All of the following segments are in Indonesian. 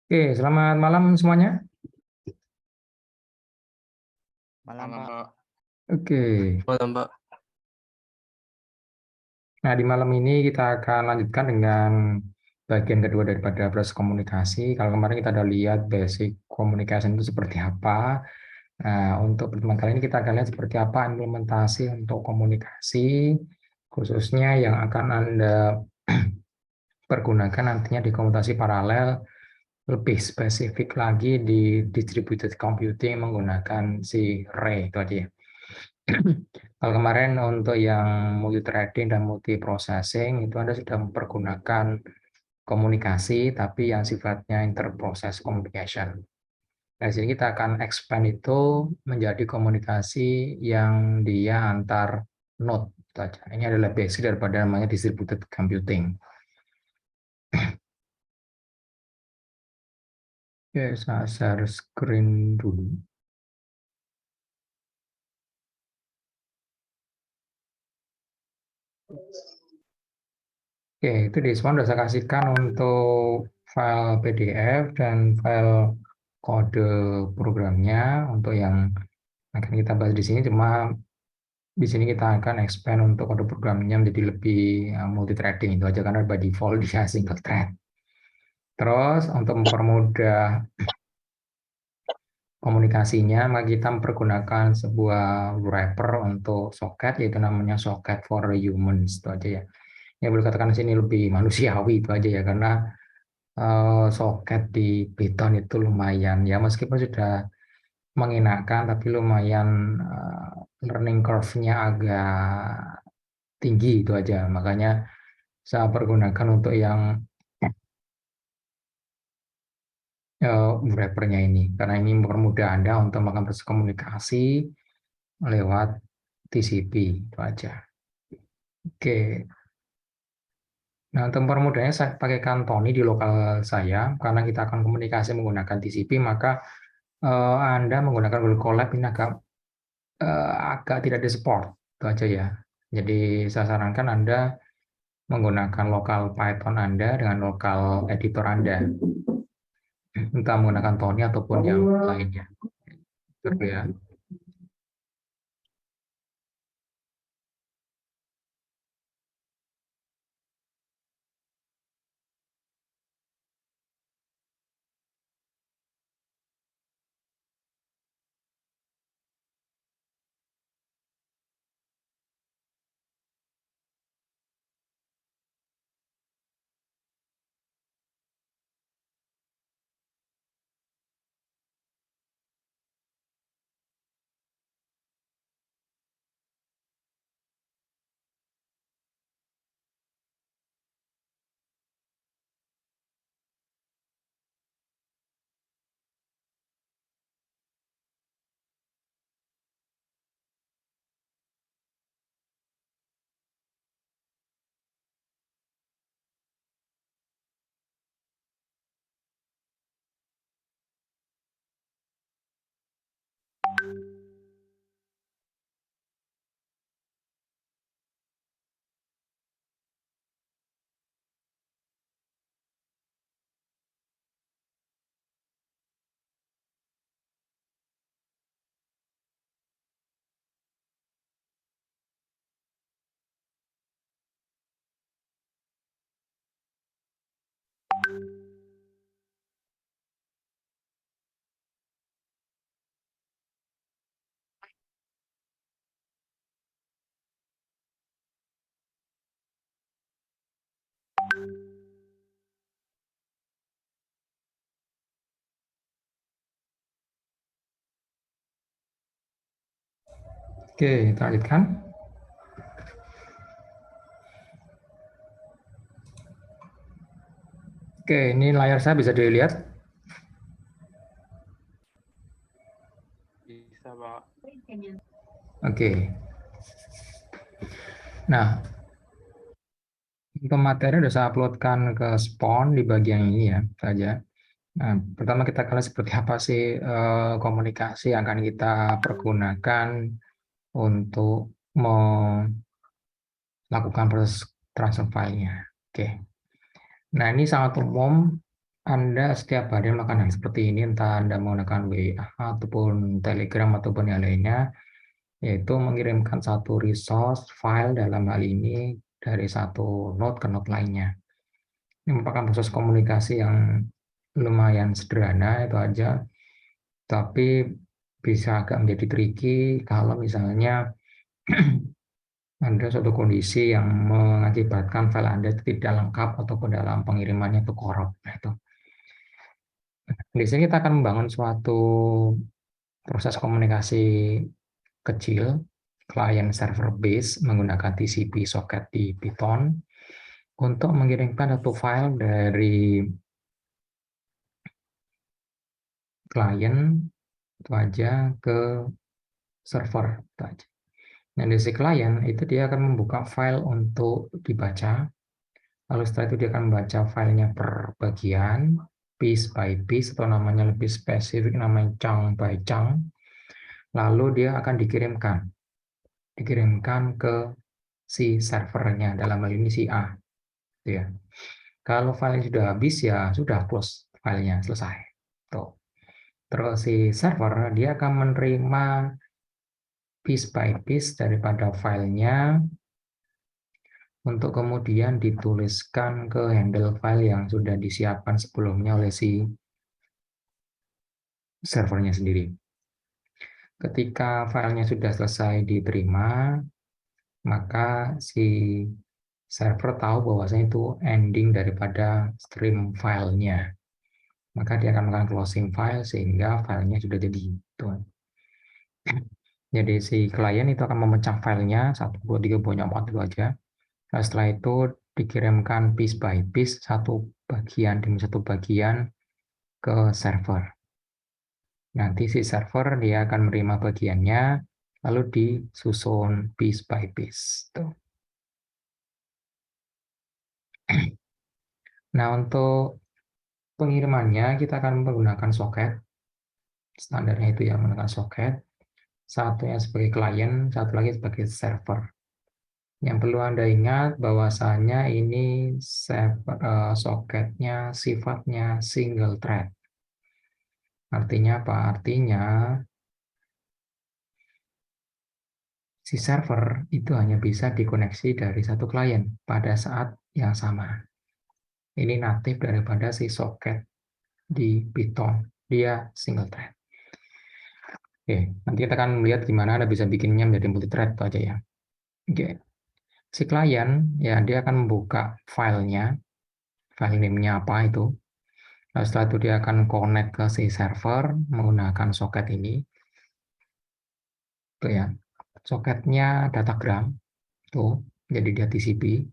Oke, selamat malam semuanya. Malam, Malam, Pak. Pak. Oke, Malam, Pak. nah di malam ini kita akan lanjutkan dengan bagian kedua daripada proses komunikasi. Kalau kemarin kita udah lihat basic communication itu seperti apa. Nah, untuk pertemuan kali ini kita akan lihat seperti apa implementasi untuk komunikasi, khususnya yang akan Anda pergunakan nantinya di komunikasi paralel, lebih spesifik lagi di distributed computing menggunakan si Ray itu aja ya. Kalau kemarin untuk yang multi threading dan multi processing itu Anda sudah mempergunakan komunikasi tapi yang sifatnya interprocess communication. Nah, di sini kita akan expand itu menjadi komunikasi yang dia antar node itu aja. Ini adalah basic daripada namanya distributed computing. Oke, saya share screen dulu. Oke, itu di semua sudah saya kasihkan untuk file PDF dan file kode programnya untuk yang akan kita bahas di sini. Cuma di sini kita akan expand untuk kode programnya menjadi lebih multi-threading itu aja karena by default dia single thread. Terus untuk mempermudah komunikasinya, maka kita mempergunakan sebuah wrapper untuk socket yaitu namanya socket for humans itu aja ya. Yang boleh katakan di sini lebih manusiawi itu aja ya karena soket di Python itu lumayan ya meskipun sudah mengenakan tapi lumayan learning curve-nya agak tinggi itu aja makanya saya pergunakan untuk yang wrapper-nya ini karena ini mempermudah Anda untuk melakukan proses komunikasi lewat TCP itu aja. Oke. Nah, untuk mempermudahnya saya pakai Kantoni di lokal saya karena kita akan komunikasi menggunakan TCP maka Anda menggunakan Google Colab ini agak tidak di-support, itu aja ya. Jadi saya sarankan Anda menggunakan lokal Python Anda dengan lokal editor Anda, entah menggunakan Tony ataupun yang lainnya. Gitu ya. Oke, kita lanjutkan. Oke, ini layar saya bisa dilihat. Bisa, Pak. Oke. Nah, untuk materi sudah saya uploadkan ke Spawn di bagian ini ya saja. Nah, pertama kita akan lihat seperti apa sih komunikasi yang akan kita pergunakan untuk melakukan proses transfer filenya. Oke. Nah, ini sangat umum Anda setiap hari melakukan hal seperti ini, entah Anda menggunakan WA ataupun Telegram ataupun yang lainnya, yaitu mengirimkan satu resource file dalam hal ini dari satu node ke node lainnya. Ini merupakan proses komunikasi yang lumayan sederhana itu aja, tapi bisa agak menjadi tricky kalau misalnya ada suatu kondisi yang mengakibatkan file Anda itu tidak lengkap ataupun dalam pengirimannya itu korup. Nah, itu. Di sini kita akan membangun suatu proses komunikasi kecil, client server base menggunakan TCP socket di Python untuk mengirimkan satu file dari klien itu aja ke server itu aja. Nah, dari si klien itu dia akan membuka file untuk dibaca. Lalu setelah itu dia akan membaca filenya per bagian, piece by piece, atau namanya lebih spesifik, namanya chunk by chunk. Lalu dia akan dikirimkan ke si servernya, dalam hal ini si A. Ya. Kalau filenya sudah habis, ya sudah close filenya, selesai. Tuh. Terus si server, dia akan menerima piece by piece daripada filenya, untuk kemudian dituliskan ke handle file yang sudah disiapkan sebelumnya oleh si servernya sendiri. Ketika filenya sudah selesai diterima, maka si server tahu bahwasanya itu ending daripada stream filenya. Maka dia akan melakukan closing file sehingga filenya sudah jadi. Jadi si klien itu akan memecah filenya 1, 2, 3, 4 itu aja. Nah, setelah itu dikirimkan piece by piece, satu bagian demi satu bagian ke server. Nanti si server dia akan menerima bagiannya, lalu disusun piece by piece. Tuh. Nah, untuk pengirimannya kita akan menggunakan soket. Standarnya itu ya, menggunakan soket. Satunya sebagai klien, satu lagi sebagai server. Yang perlu Anda ingat bahwasanya ini soketnya sifatnya single thread. Artinya apa? Artinya si server itu hanya bisa dikoneksi dari satu klien pada saat yang sama. Ini natif daripada si soket di Python. Dia single thread. Oke, nanti kita akan melihat gimana Anda bisa bikinnya menjadi multi thread itu aja ya. Oke. Si klien ya dia akan membuka filenya, file name-nya apa itu. Lalu setelah itu dia akan connect ke si server menggunakan soket ini. Tuh ya. Soketnya datagram. Tuh, jadi dia TCP.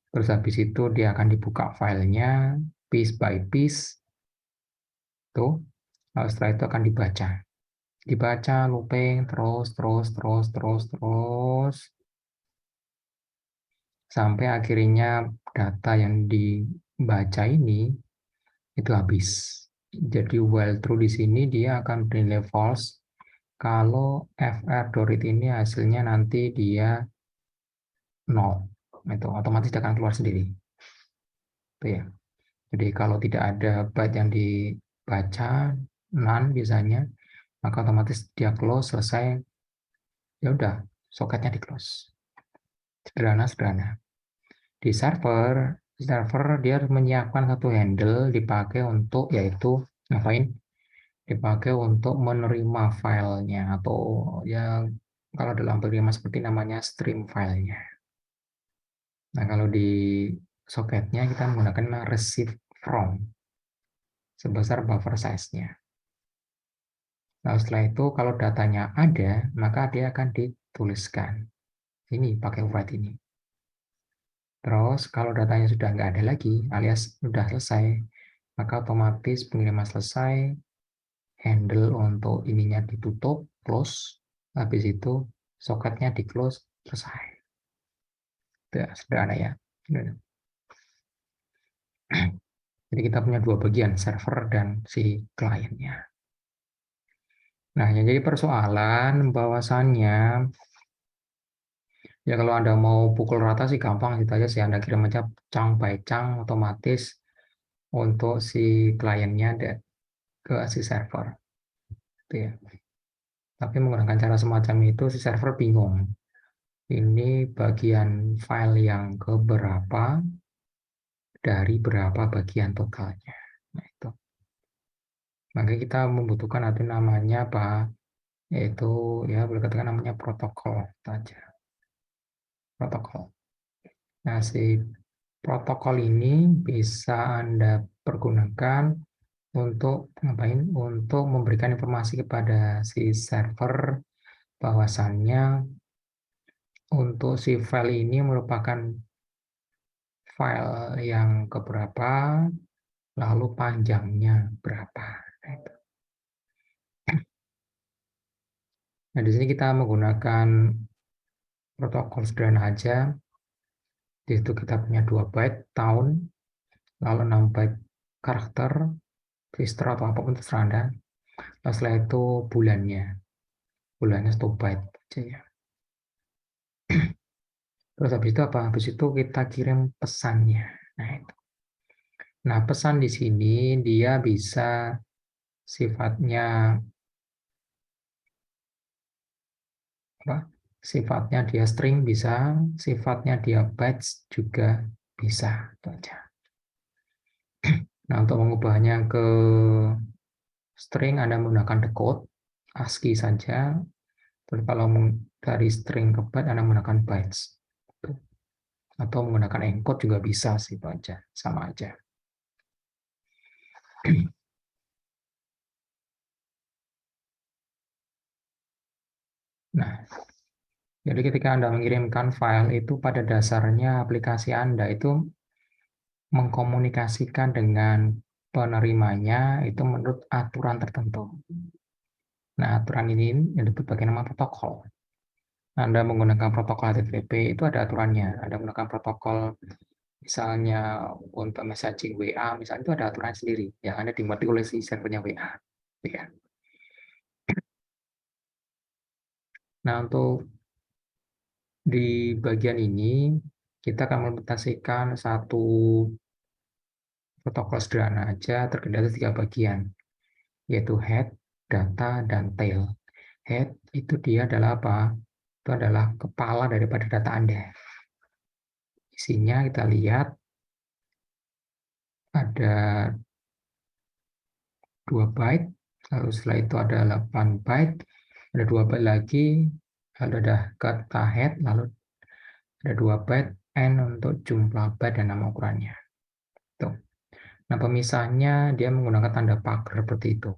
Terus habis itu dia akan dibuka filenya piece by piece. Tuh. Lalu setelah itu akan dibaca looping terus sampai akhirnya data yang dibaca ini itu habis. Jadi while true di sini dia akan bernilai false kalau fr.read ini hasilnya nanti dia 0. Itu otomatis dia akan keluar sendiri. Itu ya. Jadi kalau tidak ada byte yang dibaca none biasanya, maka otomatis dia close, selesai, ya udah soketnya di close. Sederhana. Di server dia harus menyiapkan satu handle dipakai untuk yaitu ngapain? Dipakai untuk menerima filenya atau ya kalau dalam penerima seperti namanya stream filenya. Nah kalau di soketnya kita menggunakan receive from sebesar buffer size-nya. Nah, setelah itu kalau datanya ada, maka dia akan dituliskan. Ini pakai write ini. Terus kalau datanya sudah nggak ada lagi, alias sudah selesai, maka otomatis pengiriman selesai, handle untuk ininya ditutup, close, habis itu soketnya di close, selesai. Itu sederhana ya. Jadi kita punya dua bagian, server dan si kliennya. Nah, yang jadi persoalan bahwasannya ya kalau Anda mau pukul rata sih gampang, gitu aja sih Anda kirim aja chunk by chunk otomatis untuk si kliennya ke si server. Gitu ya. Tapi menggunakan cara semacam itu si server bingung. Ini bagian file yang keberapa dari berapa bagian totalnya. Nah, itu. Maka kita membutuhkan nanti namanya apa? Yaitu ya boleh katakan namanya protokol saja. Protokol. Nah, si protokol ini bisa Anda pergunakan untuk ngapain? Untuk memberikan informasi kepada si server bahwasannya untuk si file ini merupakan file yang keberapa, lalu panjangnya berapa. Nah, itu. Nah, di sini kita menggunakan protokol sederhana aja. Di situ kita punya 2 byte tahun, lalu 6 byte karakter, register atau apapun terserah Anda. Lalu setelah itu bulannya. Bulannya 1 byte aja ya. Terus habis itu apa? Habis itu kita kirim pesannya. Nah, itu. Nah, pesan di sini dia bisa sifatnya apa? Sifatnya dia string bisa, sifatnya dia bytes juga bisa. Itu aja. Nah, untuk mengubahnya ke string Anda menggunakan decode, ASCII saja. Terus kalau dari string ke byte Anda menggunakan bytes. Atau menggunakan encode juga bisa sih, itu aja. Sama aja. Nah, jadi ketika Anda mengirimkan file itu pada dasarnya aplikasi Anda itu mengkomunikasikan dengan penerimanya itu menurut aturan tertentu. Nah, aturan ini yang disebut sebagai nama protokol. Anda menggunakan protokol HTTP itu ada aturannya. Anda menggunakan protokol misalnya untuk messaging WA, misalnya itu ada aturan sendiri yang Anda dimengerti oleh si servernya WA. Ya. Nah, untuk di bagian ini kita akan mengimplementasikan satu protokol sederhana aja terdiri dari 3 bagian, yaitu head, data, dan tail. Head itu dia adalah apa? Itu adalah kepala daripada data Anda. Isinya kita lihat ada 2 byte, lalu setelah itu ada 8 byte, ada 2 byte lagi, lalu ada kata head, lalu ada 2 byte n untuk jumlah byte dan nama ukurannya. Tuh. Nah, pemisahnya dia menggunakan tanda pagar seperti itu.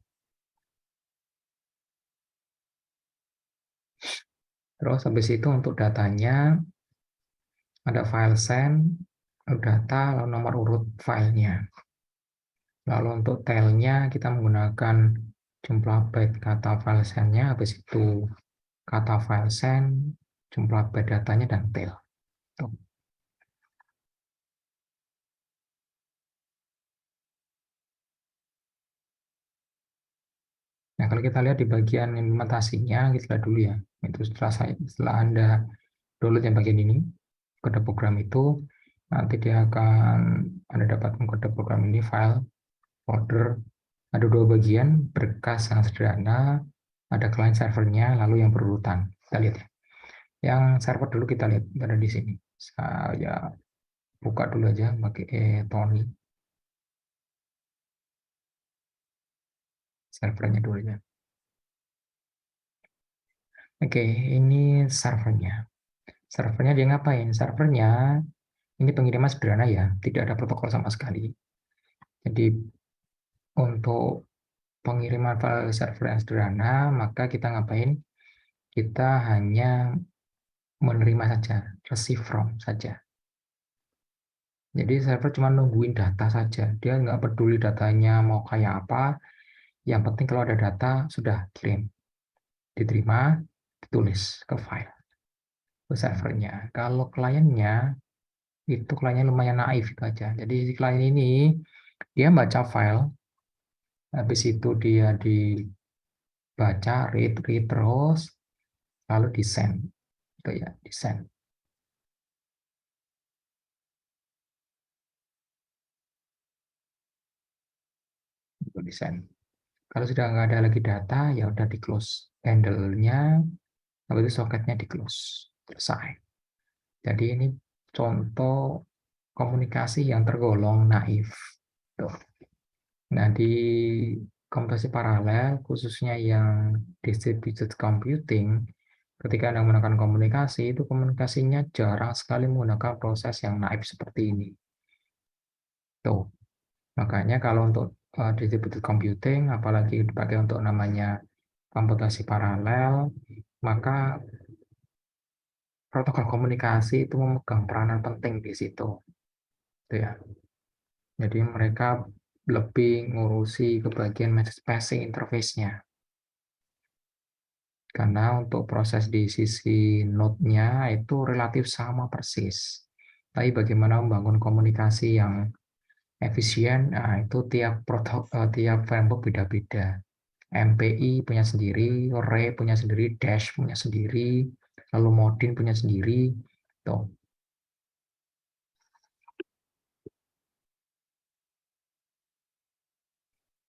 Terus habis itu untuk datanya ada file send, lalu data, lalu nomor urut filenya. Lalu untuk tailnya kita menggunakan jumlah byte kata file send-nya, habis itu kata file send, jumlah byte datanya, dan tail. Tuh. Nah, kalau kita lihat di bagian implementasinya, kita lihat dulu ya. Itu setelah Anda download yang bagian ini, kode program itu, nanti dia akan Anda dapatkan kode program ini, file, folder, ada 2 bagian, berkas yang sederhana, ada client servernya, lalu yang berurutan. Kita lihat ya. Yang server dulu kita lihat, ada di sini. Saya buka dulu aja pakai Tony. Servernya dulu ya. Oke, ini servernya. Servernya dia ngapain? Servernya ini pengiriman sederhana ya, tidak ada protokol sama sekali. Jadi untuk pengiriman file server yang sederhana, maka kita ngapain? Kita hanya menerima saja, receive from saja. Jadi server cuma nungguin data saja. Dia nggak peduli datanya mau kayak apa. Yang penting kalau ada data, sudah kirim. Diterima, ditulis ke file, ke servernya. Kalau kliennya, itu kliennya lumayan naif itu aja. Jadi si klien ini, dia baca file, habis itu dia dibaca, read terus, lalu di send. Itu ya, di send. desain. Kalau sudah nggak ada lagi data, ya udah di close handle-nya, habis itu soketnya di close, selesai. Jadi ini contoh komunikasi yang tergolong naif. Tuh. Nah, di komputasi paralel, khususnya yang distributed computing, ketika Anda menggunakan komunikasi, itu komunikasinya jarang sekali menggunakan proses yang naif seperti ini. Tuh. Makanya kalau untuk distributed computing, apalagi dipakai untuk namanya komputasi paralel, maka protokol komunikasi itu memegang peranan penting di situ. Gitu ya. Jadi mereka lebih ngurusi ke bagian message passing interface-nya. Karena untuk proses di sisi node-nya itu relatif sama persis. Tapi bagaimana membangun komunikasi yang efisien, nah itu tiap framework beda-beda. MPI punya sendiri, Ray punya sendiri, Dash punya sendiri, lalu Modin punya sendiri. Tuh.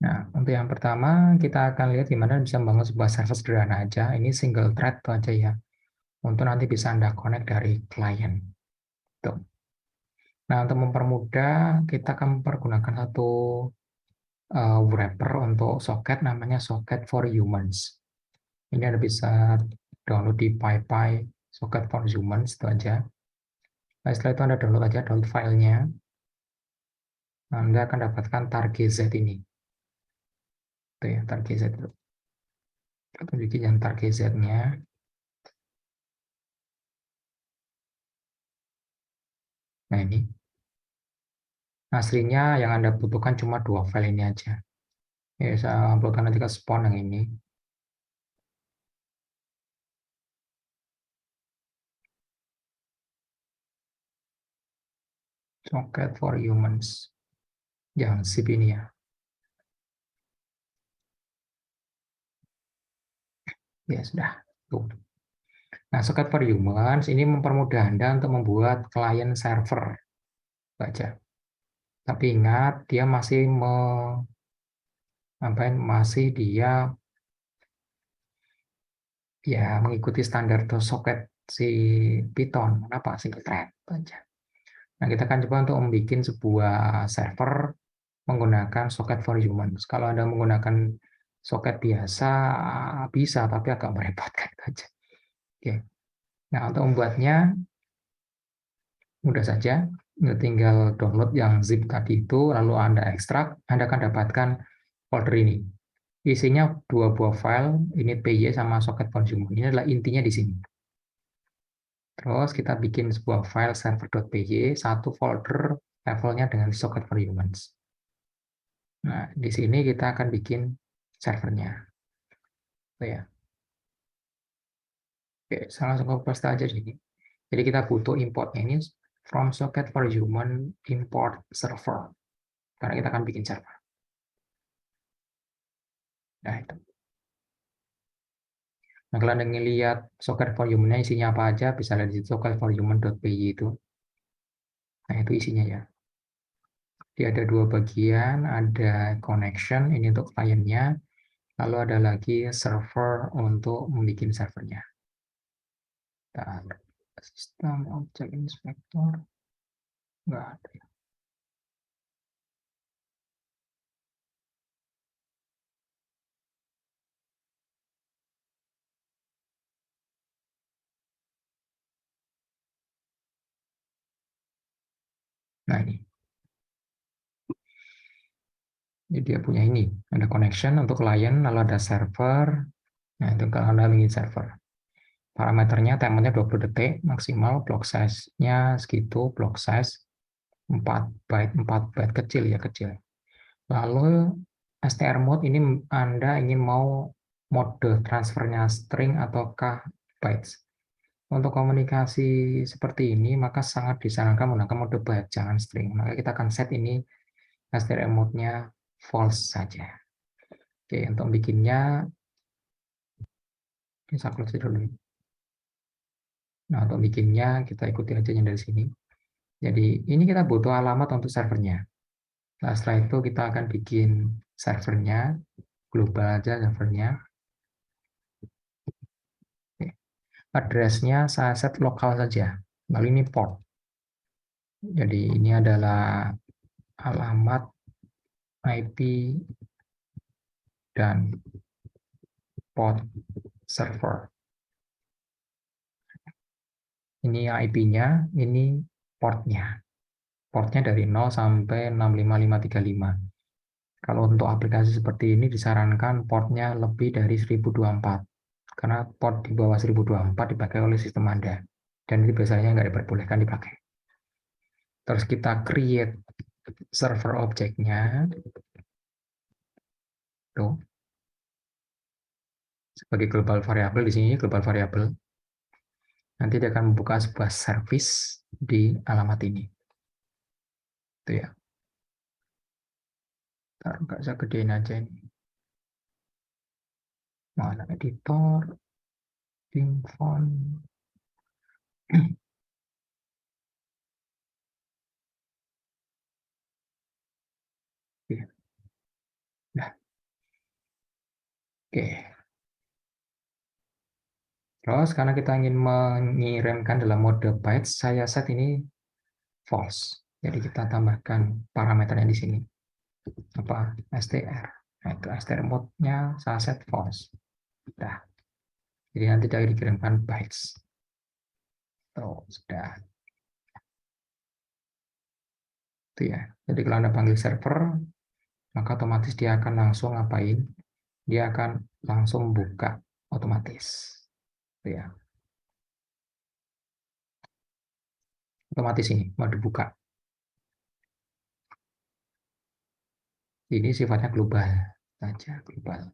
Nah, untuk yang pertama kita akan lihat gimana bisa membangun sebuah server sederhana aja. Ini single thread tuh aja ya. Untuk nanti bisa Anda connect dari klien. Tuh. Nah, untuk mempermudah, kita akan mempergunakan satu wrapper untuk socket, namanya Socket for Humans. Ini Anda bisa download di PyPy, Socket for Humans, itu aja. Nah, setelah itu Anda download aja, download filenya. Anda akan dapatkan target Z ini. Itu ya, target Z itu. Kita tunjukin yang target Z-nya. Nah, ini. Aslinya yang Anda butuhkan cuma 2 file ini aja. Ya, saya uploadkan nanti ke spawn yang ini. Socket for Humans. Yang zip ini ya. Ya, sudah. Tuh. Nah, Socket for Humans ini mempermudah Anda untuk membuat klien server. Baca. Tapi ingat, dia masih dia ya mengikuti standar socket si Python. Kenapa? Single thread. Baca. Nah, kita akan coba untuk membuat sebuah server menggunakan Socket for Humans. Kalau Anda menggunakan socket biasa, bisa, tapi agak merepotkan saja. Oke. Nah, untuk membuatnya, mudah saja. Tinggal download yang zip tadi itu, lalu Anda ekstrak, Anda akan dapatkan folder ini. Isinya 2 buah file, ini PY sama Socket for Humans. Ini adalah intinya di sini. Terus kita bikin sebuah file server.py, satu folder levelnya dengan Socket for Humans. Nah, di sini kita akan bikin servernya. Oh ya. Oke, saya langsung ke paste aja sini. Jadi kita butuh importnya ini from socket for human import server. Karena kita akan bikin server. Nah, itu. Nah, kalau Anda ingin lihat socket for human-nya isinya apa aja, bisa lihat di socket for human.py itu. Nah, itu isinya ya. Jadi ada 2 bagian, ada connection, ini untuk kliennya, lalu ada lagi server untuk membuat servernya. Sistem object inspector, nggak ada. Nah, ini. Jadi dia punya ini, ada connection untuk klien, lalu ada server. Nah, itu kalau Anda ingin server. Parameternya timernya 20 detik, maksimal block size-nya segitu, block size 4 byte kecil ya, kecil. Lalu str mode ini Anda ingin mau mode transfernya string ataukah bytes. Untuk komunikasi seperti ini, maka sangat disarankan menggunakan mode byte, jangan string. Maka kita akan set ini str mode-nya false saja. Oke, untuk bikinnya, saya close dulu. Nah, untuk bikinnya, kita ikuti aja yang dari sini. Jadi, ini kita butuh alamat untuk servernya. Nah, setelah itu kita akan bikin servernya, global aja servernya. Address-nya saya set lokal saja, lalu ini port. Jadi ini adalah alamat IP dan port server. Ini IP-nya, ini portnya. Portnya dari 0 sampai 65535. Kalau untuk aplikasi seperti ini disarankan portnya lebih dari 1024. Karena port di bawah 1024 dipakai oleh sistem Anda. Dan ini biasanya nggak diperbolehkan dipakai. Terus kita create server objeknya. Tuh. Sebagai global variable, di sini global variable. Nanti dia akan membuka sebuah service di alamat ini. Itu ya. Ntar nggak saya gedein aja ini. Mana editor, ping font. Nah, oke. Terus karena kita ingin mengirimkan dalam mode bytes, saya set ini false. Jadi kita tambahkan parameternya di sini. Apa? str. Nah, itu str mode-nya saya set false. Nah, jadi nanti dia dikirimkan bytes. Tuh, sudah. Itu ya. Jadi kalau Anda panggil server, maka otomatis dia akan langsung ngapain? Dia akan langsung buka otomatis. Itu ya. Otomatis ini mau dibuka. Ini sifatnya global saja, global.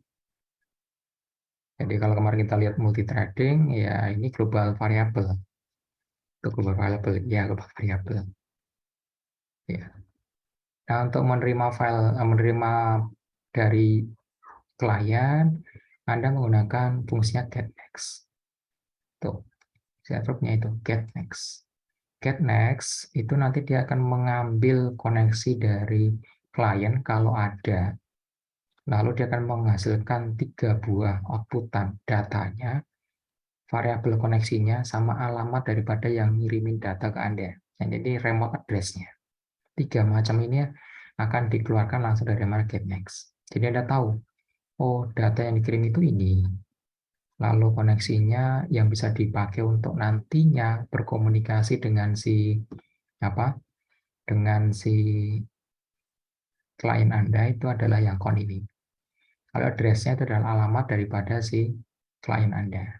Jadi kalau kemarin kita lihat multi-threading, ya ini global variable. Itu global variable, ya global variable. Ya. Nah, untuk menerima file, menerima dari klien, Anda menggunakan fungsinya getNext. Tuh, verb-nya itu getNext. GetNext itu nanti dia akan mengambil koneksi dari klien kalau ada. Lalu dia akan menghasilkan 3 buah outputan datanya, variabel koneksinya, sama alamat daripada yang ngirimin data ke Anda. Jadi remote address-nya. 3 macam ini akan dikeluarkan langsung dari GetNext. Jadi Anda tahu, oh data yang dikirim itu ini. Lalu koneksinya yang bisa dipakai untuk nantinya berkomunikasi dengan si apa? Dengan si klien Anda itu adalah yang kon ini. Kalau address-nya itu adalah alamat daripada si klien Anda.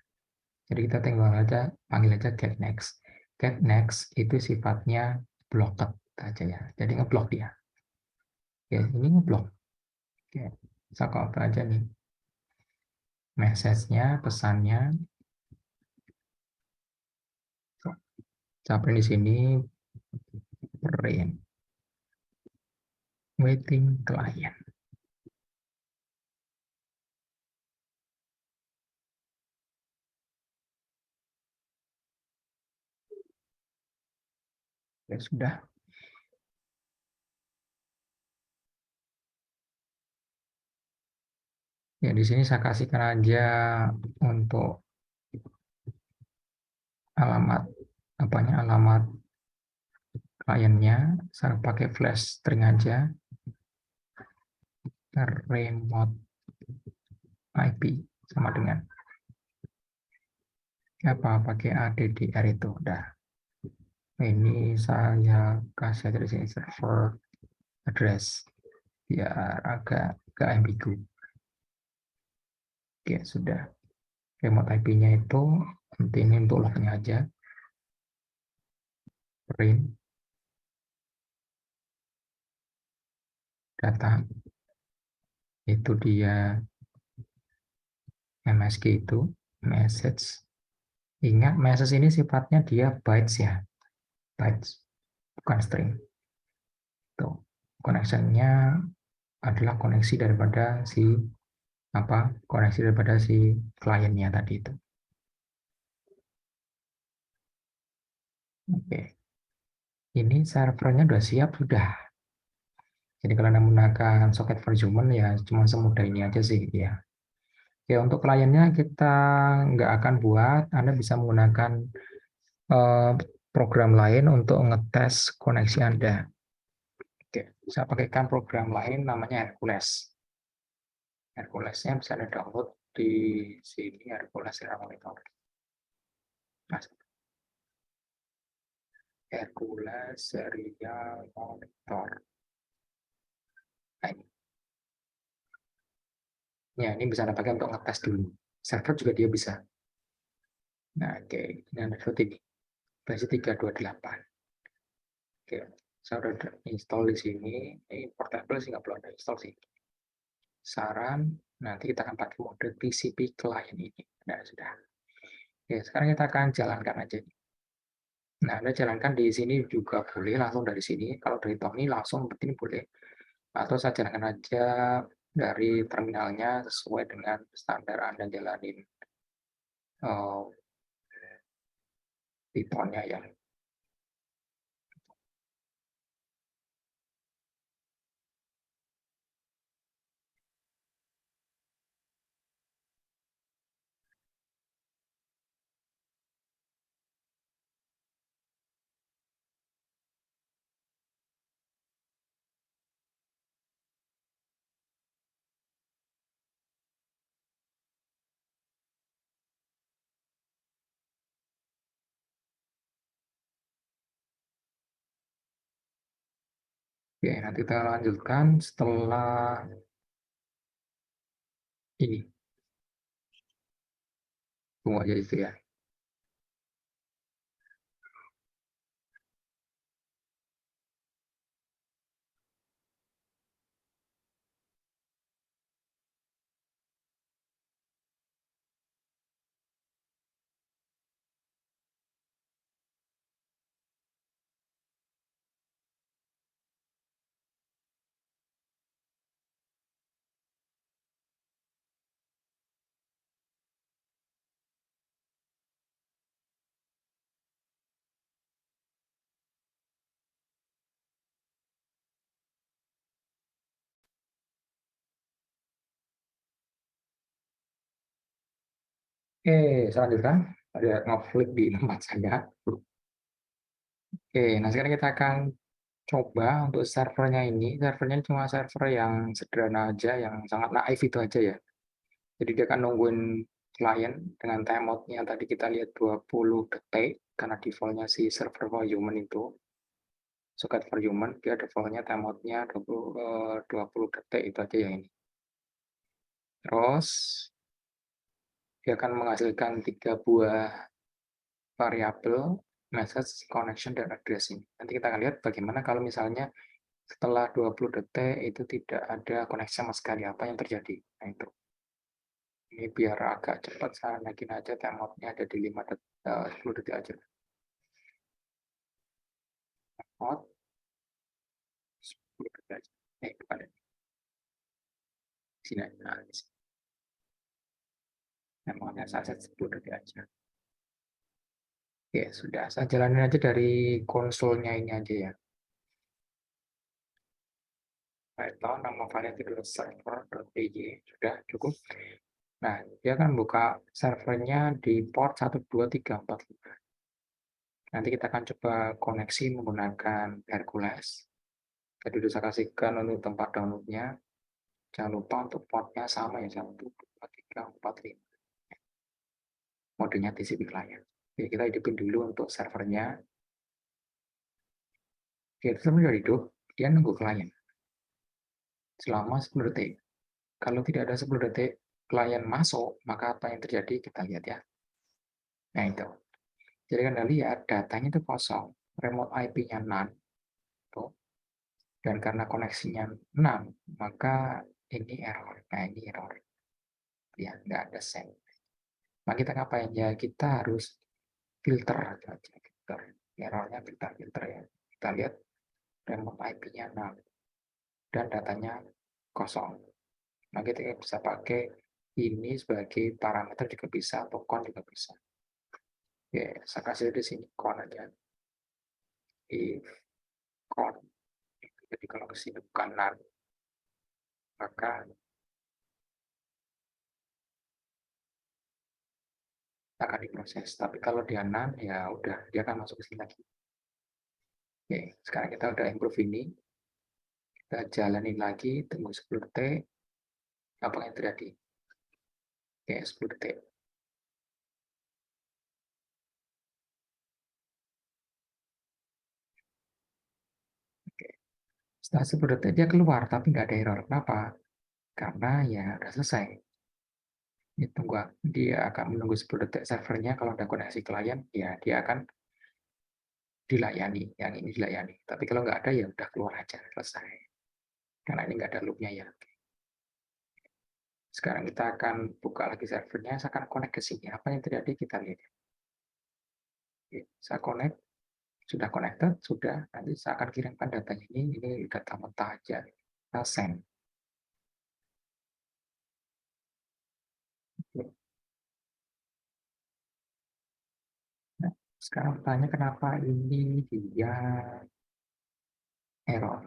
Jadi kita tinggal aja panggil aja getNext. GetNext itu sifatnya blocked aja ya. Jadi ngeblok dia. Oke, ini ngeblok. Oke, saya copy aja nih. Message-nya, pesannya. Saya print di sini print waiting client. Ya sudah. Ya di sini saya kasihkan aja untuk alamat apanya, alamat kliennya. Saya pakai flash string aja. Remote IP sama dengan apa, pakai addr itu udah. Ini saya kasih aja di sini server address biar agak ambigu. Oke, sudah. Remote IP-nya itu nanti ini untuk lognya aja. Print data itu dia MSG itu message. Ingat message ini sifatnya dia bytes ya, bytes bukan string. Tuh, connection-nya adalah koneksi daripada si koneksi daripada si kliennya tadi itu. Oke, ini servernya sudah siap sudah. Jadi kalau Anda menggunakan socket for human ya cuma semudah ini aja sih ya. Oke, untuk kliennya kita nggak akan buat, Anda bisa menggunakan program lain untuk ngetes koneksi Anda. Oke, saya pakaikan program lain namanya Hercules. Herculesnya bisa Anda download di sini, Hercules Serial Monitor. Nah, Hercules Serial Monitor. Nah, ini. Ya, ini bisa Anda pakai untuk ngetes dulu. Server juga dia bisa. Nah, oke. Ini Anda download ini. Versi 328. Oke, saya udah install di sini. Ini portable sih, nggak perlu Anda install sih. Saran, nanti kita akan pakai mode TCP client ini. Nah, sudah. Oke, sekarang kita akan jalankan aja. Nah, Anda jalankan di sini juga boleh, langsung dari sini. Kalau dari Tony langsung seperti ini boleh. Atau saya jalankan aja dari terminalnya sesuai dengan standar Anda jalanin Python-nya ya. Oke, nanti kita lanjutkan setelah ini. Tunggu aja itu ya. Oke, saya lanjutkan. Ada ngeflip di tempat saya. Oke, nah sekarang kita akan coba untuk servernya ini. Servernya cuma server yang sederhana aja, yang sangat naif itu aja ya. Jadi dia akan nungguin klien dengan timeout-nya tadi kita lihat 20 detik, karena default-nya si server for human itu, socket for human, dia default-nya timeout-nya 20 detik itu aja yang ini. Terus dia akan menghasilkan 3 buah variabel message, connection, dan address ini. Nanti kita akan lihat bagaimana kalau misalnya setelah 20 detik itu tidak ada koneksi sama sekali, apa yang terjadi. Nah itu. Ini biar agak cepat, saya naikin aja timeout-nya ada di 10 detik aja. Timeout 10 detik aja. Bukan. Sini aja. Nah, di sini. Timeout-nya saya set 10 detik aja. Oke, sudah. Saya jalanin aja dari konsolnya ini aja ya. Python, nama filenya itu server.py. Sudah cukup. Nah, dia akan buka servernya di port 12345. Nanti kita akan coba koneksi menggunakan Hercules. Jadi udah saya kasihkan untuk tempat downloadnya. Jangan lupa untuk portnya sama ya, 12345. Modenya TCP client. Oke, kita hidupin dulu untuk servernya. Oke, server sudah hidup, dia nunggu klien selama 10 detik. Kalau tidak ada 10 detik klien masuk, maka apa yang terjadi kita lihat ya. Nah itu. Jadi Anda lihat datanya itu kosong, remote IP-nya none, tuh. Dan karena koneksinya none, maka ini error. Nah ini error. Ya, nggak ada send. Nah kita ngapain ya? Kita harus filter aja, filter. Errornya filter ya. Kita lihat remote IP-nya none dan datanya kosong. Nah kita bisa pakai ini sebagai parameter juga bisa, atau con juga bisa. Oke, saya kasih di sini con aja. If con Jadi kalau ke sini bukan NaN, maka akan diproses. Tapi kalau dia NaN, ya udah, dia akan masuk ke sini lagi. Oke, sekarang kita udah improve ini. Kita jalanin lagi, tunggu 10 detik. Apa yang terjadi? Oke, 10 detik. Oke. Setelah 10 detik dia keluar, tapi nggak ada error. Kenapa? Karena ya udah selesai. Dia akan menunggu 10 detik servernya. Kalau ada koneksi klien, ya dia akan dilayani. Yang ini dilayani. Tapi kalau nggak ada, ya udah keluar aja. Selesai. Karena ini nggak ada loopnya ya. Sekarang kita akan buka lagi servernya. Saya akan connect ke sini. Apa yang terjadi? Kita lihat. Oke, saya connect. Sudah connected, sudah. Nanti saya akan kirimkan datanya ini data mentah aja. Kita send. Nah, sekarang tanya kenapa ini dia error.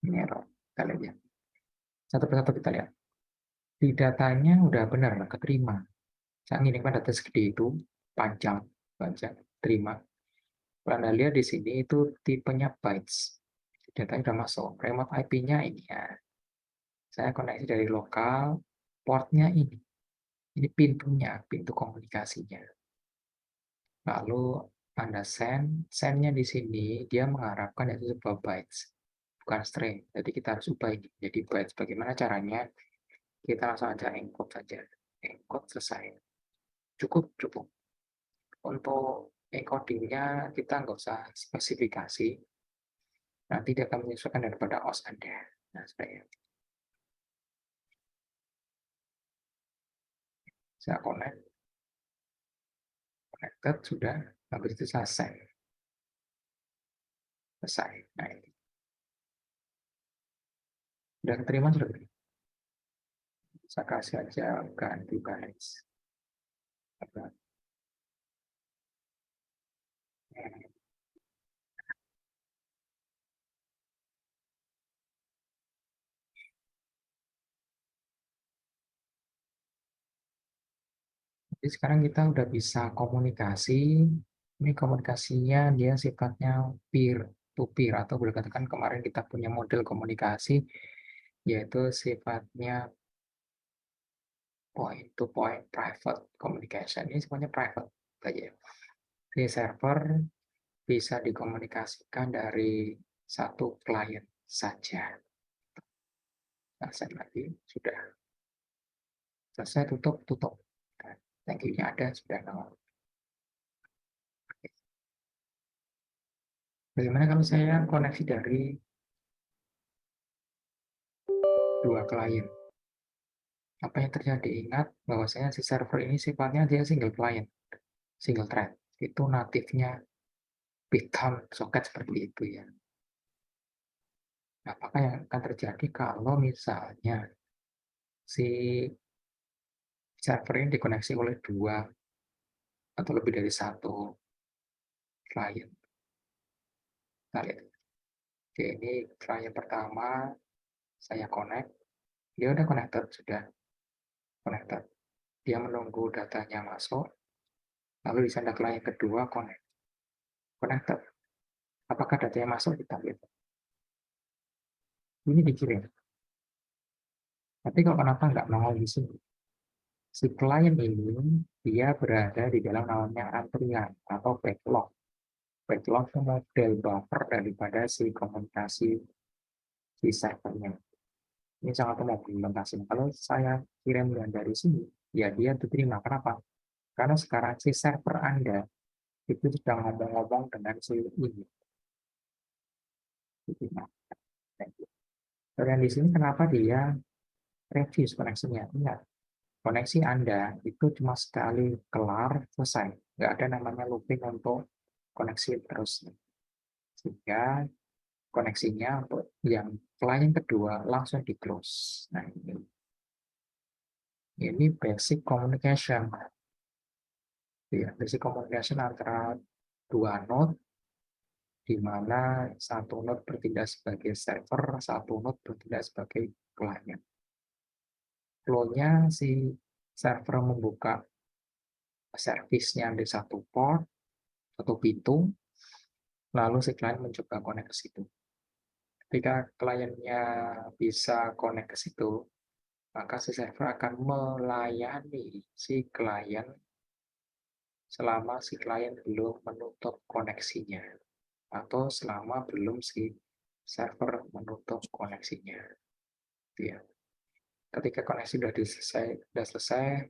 Ini error. Kita lihat ya. Satu persatu kita lihat. Di datanya udah benar, keterima. Saya ngirimkan data segede itu, panjang, panjang, terima. Kalau Anda lihat di sini itu tipenya bytes. Datanya sudah masuk. Remote IP-nya ini ya. Saya koneksi dari lokal, portnya ini. Ini pintunya, pintu komunikasinya. Lalu Anda send-nya di sini dia mengharapkan itu sebuah bytes, bukan string. Jadi kita harus ubah ini jadi bytes. Bagaimana caranya? Kita langsung aja encode saja. Encode selesai. Cukup, cukup. Untuk encodingnya kita nggak usah spesifikasi. Nanti dia akan menyesuaikan daripada OS Anda. Nah, saya connected sudah. Habis itu saya send. Selesai. Nah, ini. Sudah terima, sudah terima. Saya kasih aja ganti baris. Jadi sekarang kita udah bisa komunikasi. Ini komunikasinya dia sifatnya peer to peer atau boleh katakan kemarin kita punya model komunikasi yaitu sifatnya point to point private communication. Ini sifatnya private saja. Di server bisa dikomunikasikan dari satu klien saja. Nah, saya lagi sudah selesai, tutup. Nah, thank you-nya ada sudah nol. Bagaimana kalau saya koneksi dari dua klien? Apa yang terjadi? Ingat bahwasanya si server ini sifatnya dia single client, single thread. Itu natifnya Python socket seperti itu ya. Nah, apakah yang akan terjadi kalau misalnya si server ini dikoneksi oleh dua atau lebih dari satu klien? Kita lihat. Oke, ini klien pertama saya connect. Dia udah connected, sudah connected. Dia menunggu datanya masuk. Lalu di sana klien kedua connected. Apakah datanya masuk? Kita lihat. Ini dikirim. Tapi kalau kenapa nggak nongol di sini? Si klien ini dia berada di dalam namanya antrian atau backlog. Backlog itu model buffer daripada si komunikasi si servernya. Ini sangat umum implementasi. Kalau saya kirim dari sini, ya dia diterima. Kenapa? Karena sekarang si server Anda itu sedang ngomong-ngomong dengan si ini. Diterima. Dan di sini kenapa dia refuse koneksinya? Ingat, koneksi Anda itu cuma sekali kelar, selesai. Nggak ada namanya looping untuk koneksi terus. Sehingga koneksinya untuk yang klien kedua langsung di close. Nah, ini basic communication. Ya, basic communication antara dua node di mana satu node bertindak sebagai server, satu node bertindak sebagai client. Flow-nya si server membuka servisnya di satu port, satu pintu, lalu si klien mencoba connect ke situ. Ketika kliennya bisa connect ke situ, maka si server akan melayani si klien selama si klien belum menutup koneksinya atau selama belum si server menutup koneksinya. Gitu ya. Ketika koneksi sudah selesai,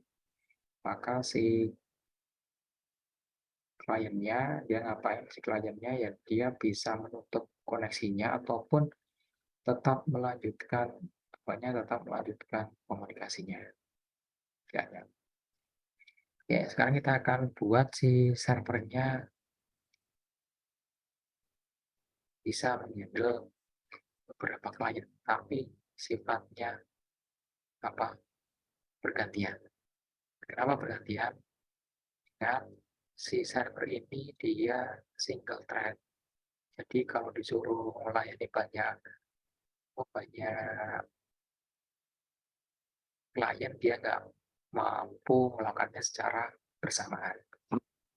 maka si kliennya, dia ngapain si kliennya ya dia bisa menutup koneksinya ataupun tetap melanjutkan komunikasinya. Ya, ya. Oke, sekarang kita akan buat si servernya bisa menghandle beberapa klien, tapi sifatnya apa? Bergantian. Kenapa bergantian? Kan si server ini dia single thread. Jadi kalau disuruh melayani banyak klien, dia nggak mampu melakukannya secara bersamaan.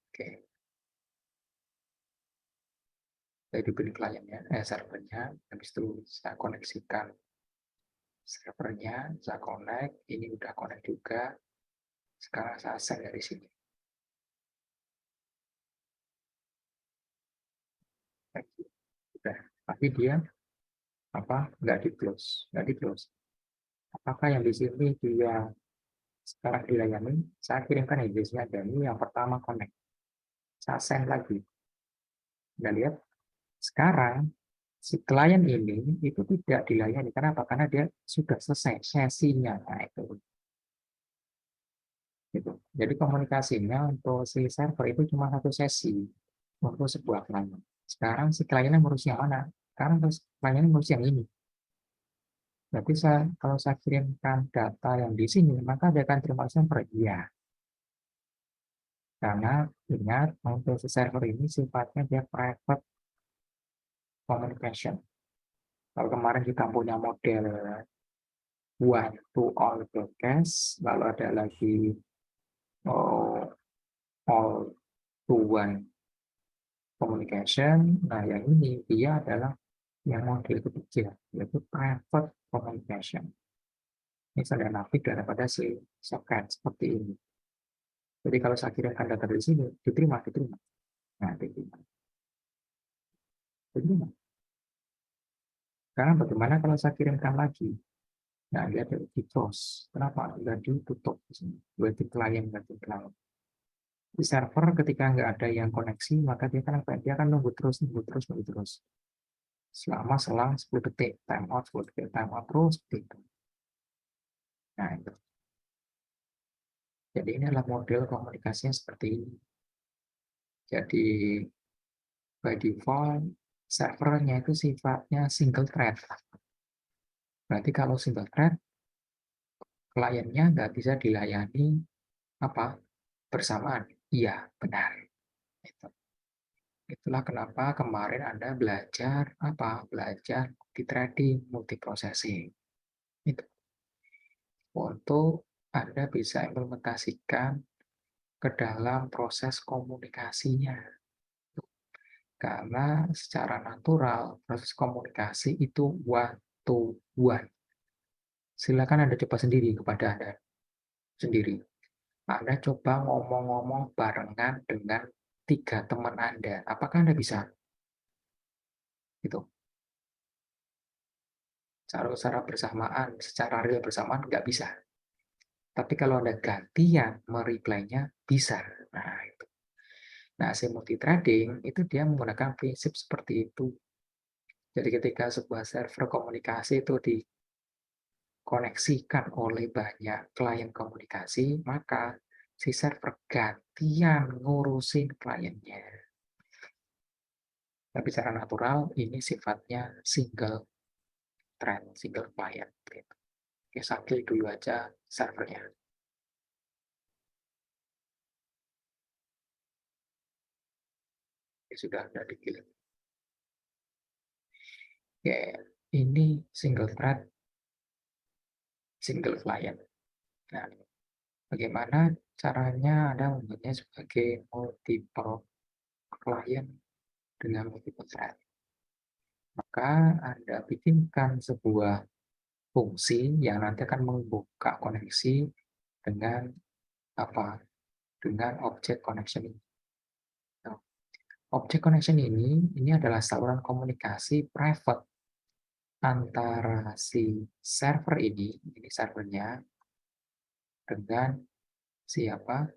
Oke, jadi pilih kliennya, servernya, habis itu saya koneksikan servernya, saya connect, ini udah connect juga, sekarang saya send dari sini. Udah, tapi dia nggak di close, apakah yang di sini dia sekarang dilayani? Saya kirimkan address-nya dan ini yang pertama connect, saya send lagi. Anda lihat sekarang si klien ini itu tidak dilayani. Kenapa? Karena dia sudah selesai sesinya. Nah, itu. Gitu. Jadi komunikasinya untuk si server itu cuma satu sesi untuk sebuah klien. Sekarang si kliennya ngurus yang mana? Sekarang kliennya ngurus yang ini. Berarti kalau saya kirimkan data yang di sini, maka dia akan terima server. Iya. Karena ingat, untuk si server ini sifatnya dia private communication. Kalau kemarin kita punya model one to all broadcast, lalu ada lagi all to one communication. Nah, yang ini dia adalah yang model ketiga, yaitu private communication. Ini sudah nafikan daripada si socket seperti ini. Jadi kalau saya kirimkan data dari sini, diterima. Nah, diterima. Karena bagaimana kalau saya kirimkan lagi? Nah, dia ada di close. Kenapa? Sudah ditutup di sini. Berarti klien. Di server ketika nggak ada yang koneksi, maka dia akan nunggu terus. Selama selang 10 detik, time out 10 detik, time out terus seperti itu. Nah, itu. Jadi ini adalah model komunikasinya seperti ini. Jadi by default servernya itu sifatnya single thread. Berarti kalau single thread, kliennya nggak bisa dilayani bersamaan. Iya, benar. Itulah kenapa kemarin Anda belajar Belajar di trading multiprocessing. Itu untuk Anda bisa implementasikan ke dalam proses komunikasinya. Karena secara natural proses komunikasi itu one to one. Silakan Anda coba sendiri kepada Anda sendiri. Anda coba ngomong-ngomong barengan dengan 3 teman Anda. Apakah Anda bisa? Itu. Secara bersamaan, secara real bersamaan nggak bisa. Tapi kalau Anda gantian mereply-nya bisa. Nah, itu. Nah, si multi-threading itu dia menggunakan prinsip seperti itu. Jadi ketika sebuah server komunikasi itu dikoneksikan oleh banyak klien komunikasi, maka si server gantian ngurusin kliennya. Tapi secara natural ini sifatnya single thread, single client. Oke, sambil dulu aja servernya. Sudah ada di Oke, ini single thread, single client. Nah, bagaimana caranya Anda membuatnya sebagai multiple client dengan multiple thread? Maka Anda bikinkan sebuah fungsi yang nanti akan membuka koneksi dengan apa? Dengan object connection ini. Nah, object connection ini adalah saluran komunikasi private antara si server ini servernya dengan siapa?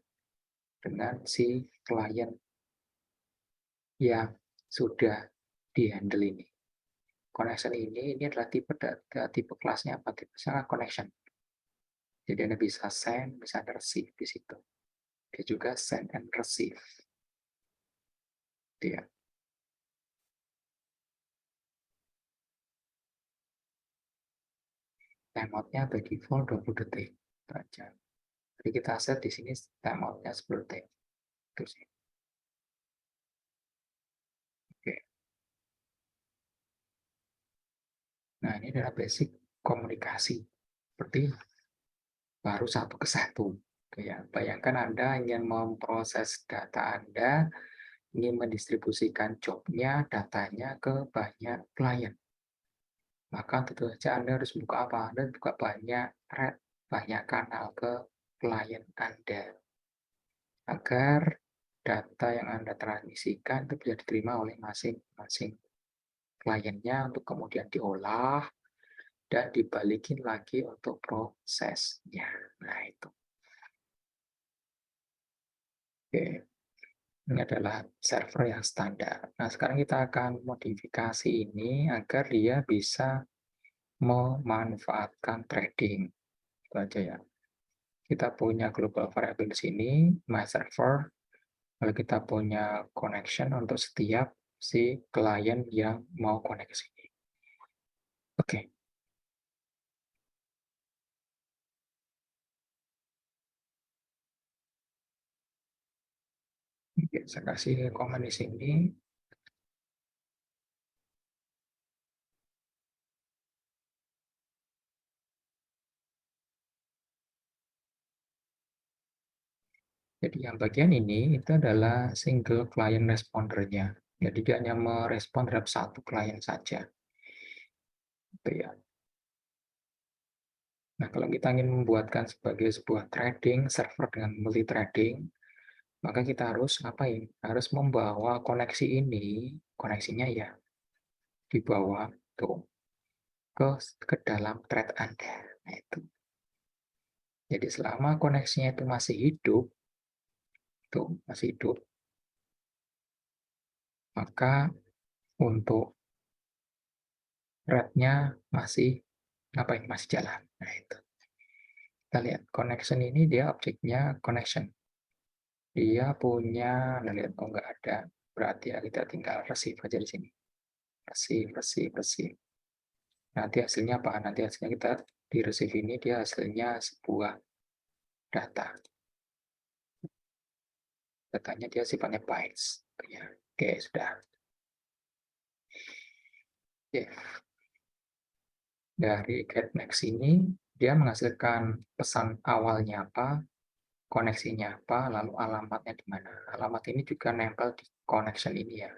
Dengan si klien yang sudah di-handle ini. Connection ini adalah tipe kelasnya apa? Tipe connection. Jadi Anda bisa send, bisa receive di situ. Dia juga send and receive. Dia. Timeout-nya by default 20 detik. Itu aja. Jadi kita set di sini timeout-nya 10 detik. Itu sih. Oke. Nah, ini adalah basic komunikasi. Seperti baru satu ke satu. Ya, bayangkan Anda ingin memproses data Anda, ingin mendistribusikan jobnya, datanya ke banyak klien. Maka tentu saja Anda harus buka apa? Anda buka banyak thread, banyak kanal ke klien Anda. Agar data yang Anda transmisikan itu bisa diterima oleh masing-masing kliennya untuk kemudian diolah dan dibalikin lagi untuk prosesnya. Nah, itu. Oke. Ini adalah server yang standar. Nah, sekarang kita akan modifikasi ini agar dia bisa memanfaatkan trading. Itu aja ya. Kita punya global variable di sini, my server. Lalu kita punya connection untuk setiap si klien yang mau koneksi. Oke, oke, saya kasih komen di sini. Jadi yang bagian ini itu adalah single client respondernya. Jadi dia hanya merespon terhadap satu klien saja. Itu ya. Nah, kalau kita ingin membuatkan sebagai sebuah trading, server dengan multi trading, maka kita harus ngapain? Harus membawa koneksi ini, koneksinya ya, dibawa tuh ke dalam thread Anda. Nah, itu. Jadi selama koneksinya itu masih hidup, tuh masih hidup, maka untuk thread-nya masih ngapain? Masih jalan. Nah, itu. Kita lihat connection ini dia objeknya connection. Dia punya, nah lihat oh nggak ada. Berarti ya kita tinggal receive aja di sini. Receive, receive, receive. Nanti hasilnya apa? Nanti hasilnya kita di receive ini dia hasilnya sebuah data. Datanya dia sifatnya bytes. Ya. Oke, sudah. Oke. Dari getNext ini dia menghasilkan pesan awalnya apa, koneksinya apa, lalu alamatnya di mana. Alamat ini juga nempel di connection ini ya.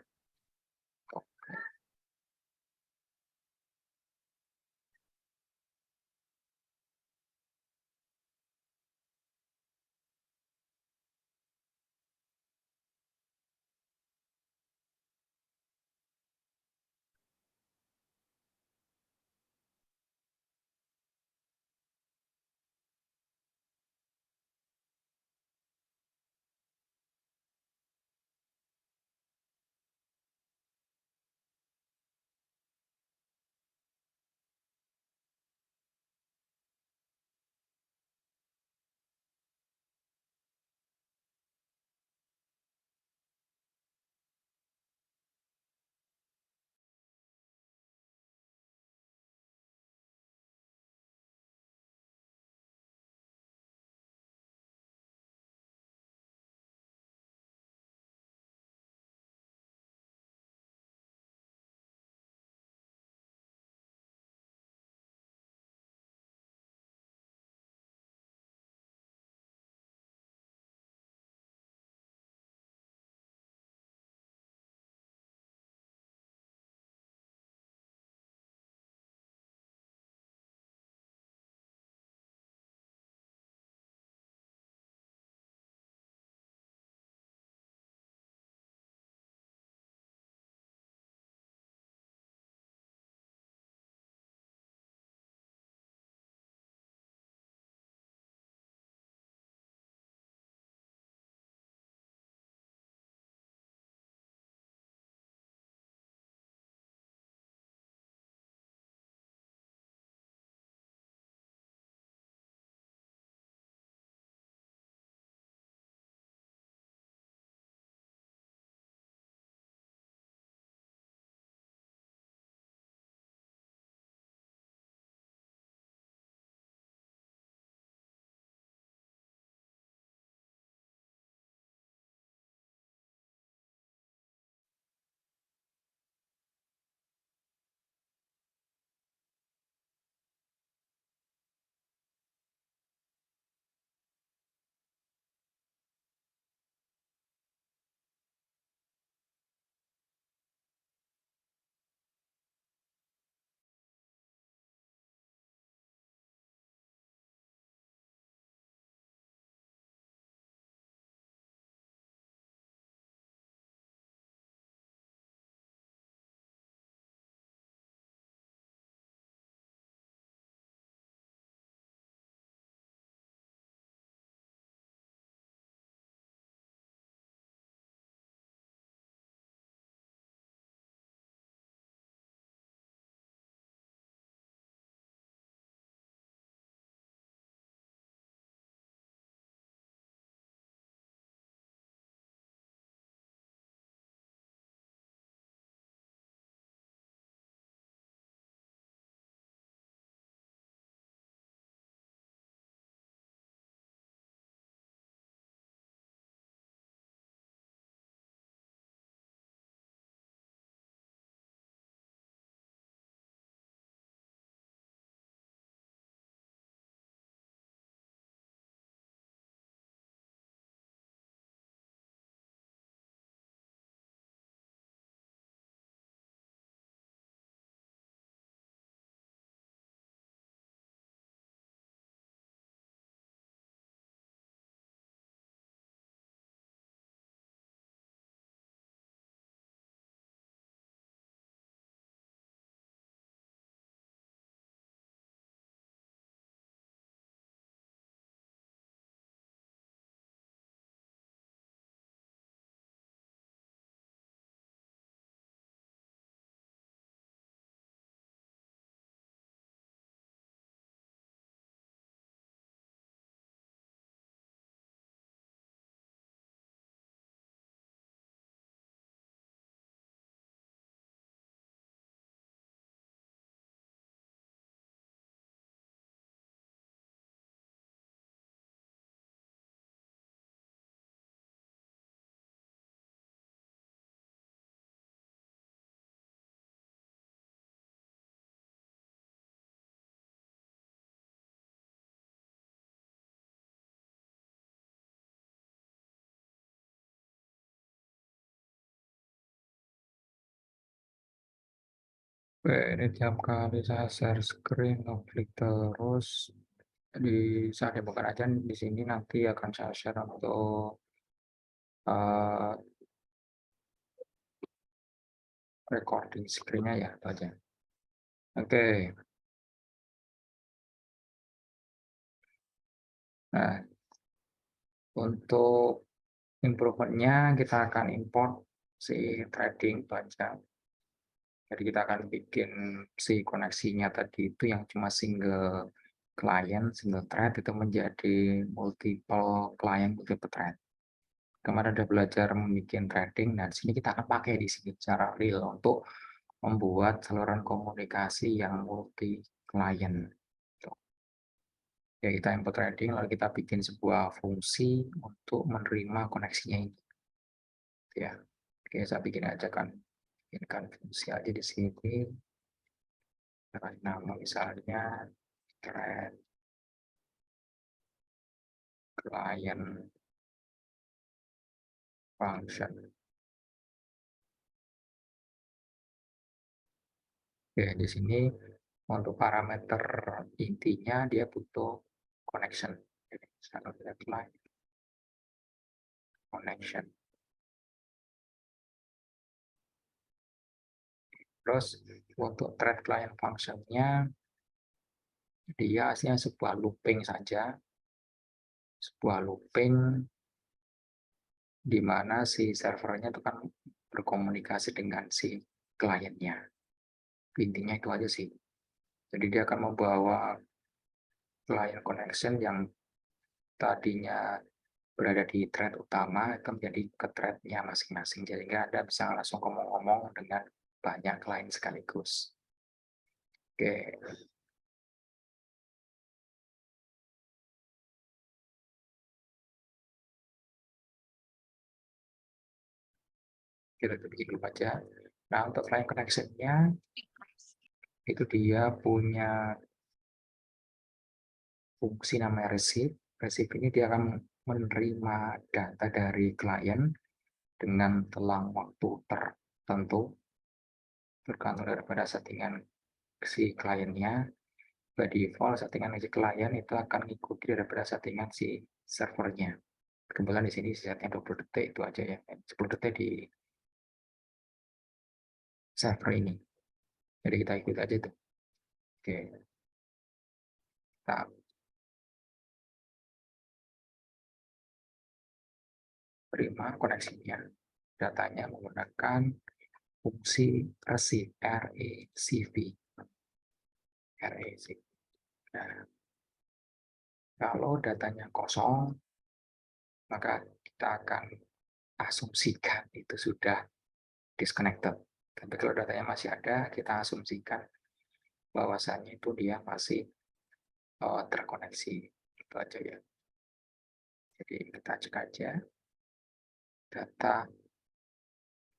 Oke, ini tiap kali saya share screen, ngeklik terus di saat dibuka aja di sini nanti akan saya share untuk eh, recording screen-nya ya, itu aja. Oke, nah untuk improvement-nya kita akan import si trading baca. Jadi kita akan bikin si koneksinya tadi itu yang cuma single client, single thread itu menjadi multiple client, multiple thread. Kemarin udah belajar membuat trading, dan sini kita akan pakai di sini secara real untuk membuat saluran komunikasi yang multi client. Ya, kita input trading, lalu kita bikin sebuah fungsi untuk menerima koneksinya ini. Ya, oke, saya bikin aja kan, bikinkan fungsi aja di sini. Nama misalnya thread client function. Oke, di sini untuk parameter intinya dia butuh connection. Jadi, misalnya kita client connection. Terus untuk thread client function-nya dia aslinya sebuah looping saja, sebuah looping di mana si servernya itu kan berkomunikasi dengan si kliennya. Intinya itu aja sih. Jadi dia akan membawa client connection yang tadinya berada di thread utama itu menjadi ke threadnya masing-masing. Jadi Anda bisa langsung ngomong-ngomong dengan banyak klien sekaligus. Oke, kita bikin dulu aja. Nah, untuk client connection-nya itu dia punya fungsi namanya receive. Receive ini dia akan menerima data dari klien dengan telang waktu tertentu tergantung daripada settingan si kliennya. By default settingan si klien itu akan mengikuti daripada settingan si servernya. Kebetulan di sini setnya 20 detik itu aja ya, 10 detik di server ini. Jadi kita ikut aja itu. Oke, kita terima koneksinya. Datanya menggunakan fungsi receive, RECV. RECV. Nah, kalau datanya kosong, maka kita akan asumsikan itu sudah disconnected. Tapi kalau datanya masih ada, kita asumsikan bahwasannya itu dia masih terkoneksi. Itu aja ya. Jadi kita cek aja data,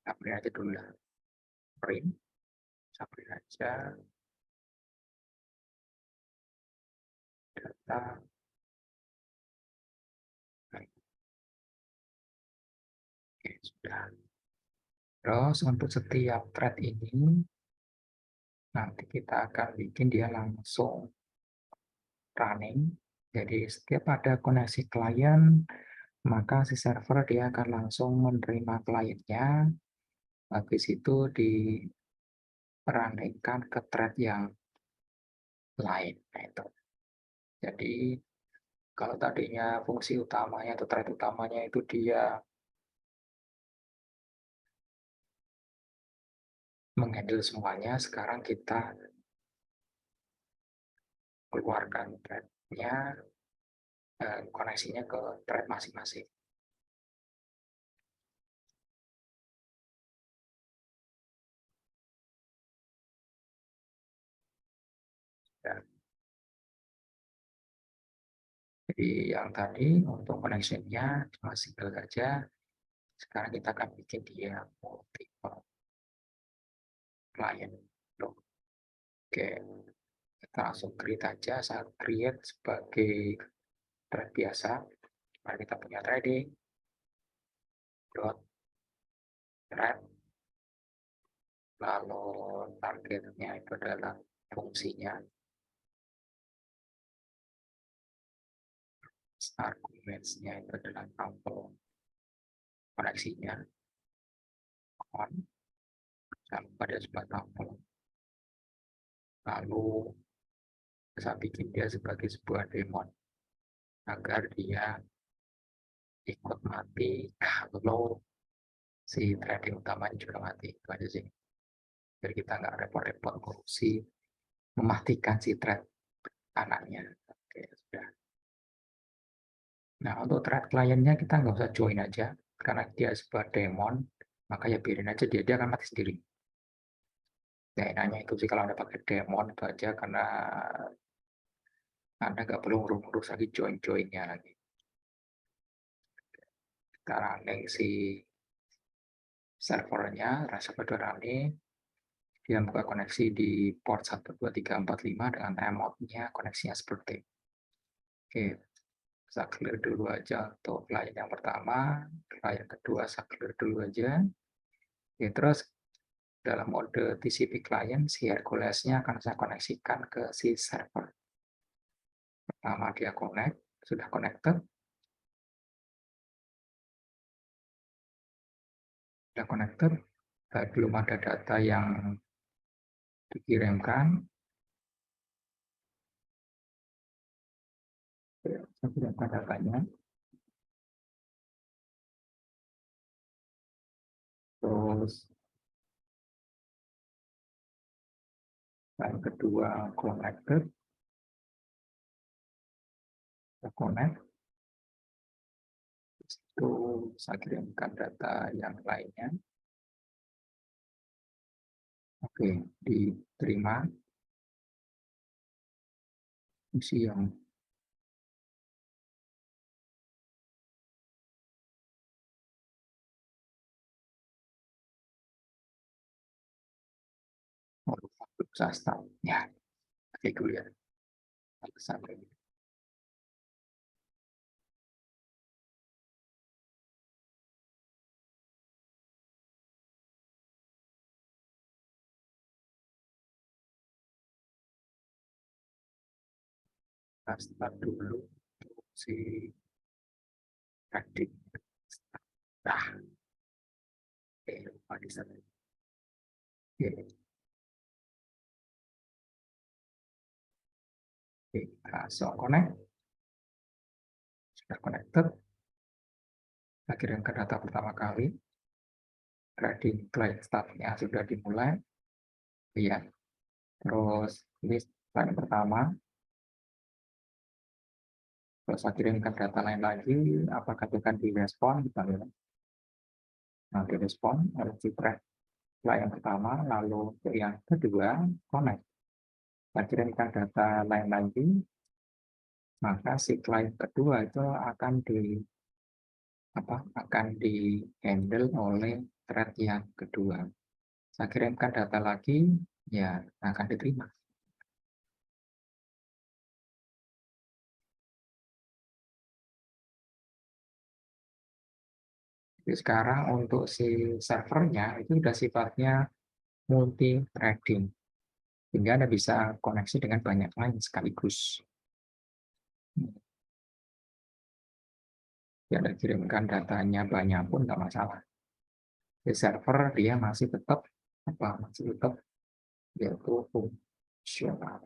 kita print aja dulu lah. Print, kita print aja data. Oke, sudah. Terus untuk setiap thread ini, nanti kita akan bikin dia langsung running. Jadi setiap ada koneksi klien, maka si server dia akan langsung menerima kliennya. Habis itu dirunningkan ke thread yang lain. Nah, itu. Jadi kalau tadinya fungsi utamanya atau thread utamanya itu dia menghandle semuanya, sekarang kita keluarkan thread-nya, koneksinya ke thread masing-masing. Ya. Jadi yang tadi untuk connection-nya cuma single saja. Sekarang kita akan bikin dia multiple client. Oke, kita langsung create aja. Saya create sebagai thread biasa. Mari kita punya trading dot thread lalu targetnya itu adalah fungsinya, argumentsnya itu adalah tuple koneksinya, on, jangan pada sebuah tuple. Lalu saya bikin dia sebagai sebuah daemon agar dia ikut mati kalau si threading utamanya juga mati. Itu aja sih. Jadi kita nggak repot-repot ngurusi mematikan si thread anaknya. Oke, sudah. Nah, untuk thread kliennya kita nggak usah join aja, karena dia sebuah daemon, maka ya biarin aja dia akan mati sendiri. Ya, enaknya itu sih kalau Anda pakai daemon itu aja, karena Anda nggak perlu ngurus lagi join-joinnya lagi. Kita running si servernya, server running, dia buka koneksi di port 12345 dengan timeout-nya, koneksinya seperti. Oke, saya clear dulu aja untuk client yang pertama, client kedua saya clear dulu aja. Oke, terus dalam mode TCP client, si Hercules-nya akan saya koneksikan ke si server. Pertama dia connect, sudah connected. Sudah connected, belum ada data yang dikirimkan. Saya kirimkan datanya. Terus yang kedua connected, connect. Itu saya kirimkan data yang lainnya. Oke, diterima. Fungsi yang saya start. Ya, klik dulu ya. Sampai start dulu si Reddit. Nah, oke, lupa di sana. Oke, so connect. Sudah connected. Saya kirimkan data pertama kali. Reading client start-nya sudah dimulai. Ya, terus ini client pertama. Terus saya kirimkan data lain lagi. Apakah akan direspon? Kita lihat. Nah, direspon harus di client pertama, lalu yang kedua connect. Saya kirimkan data lain lagi, maka si client kedua itu akan di handle oleh thread yang kedua. Saya kirimkan data lagi, ya akan diterima. Jadi sekarang untuk si servernya itu sudah sifatnya multi threading, sehingga Anda bisa koneksi dengan banyak lain sekaligus. Ya, Anda kirimkan datanya banyak pun nggak masalah. Di server dia masih tetap yaitu fungsional.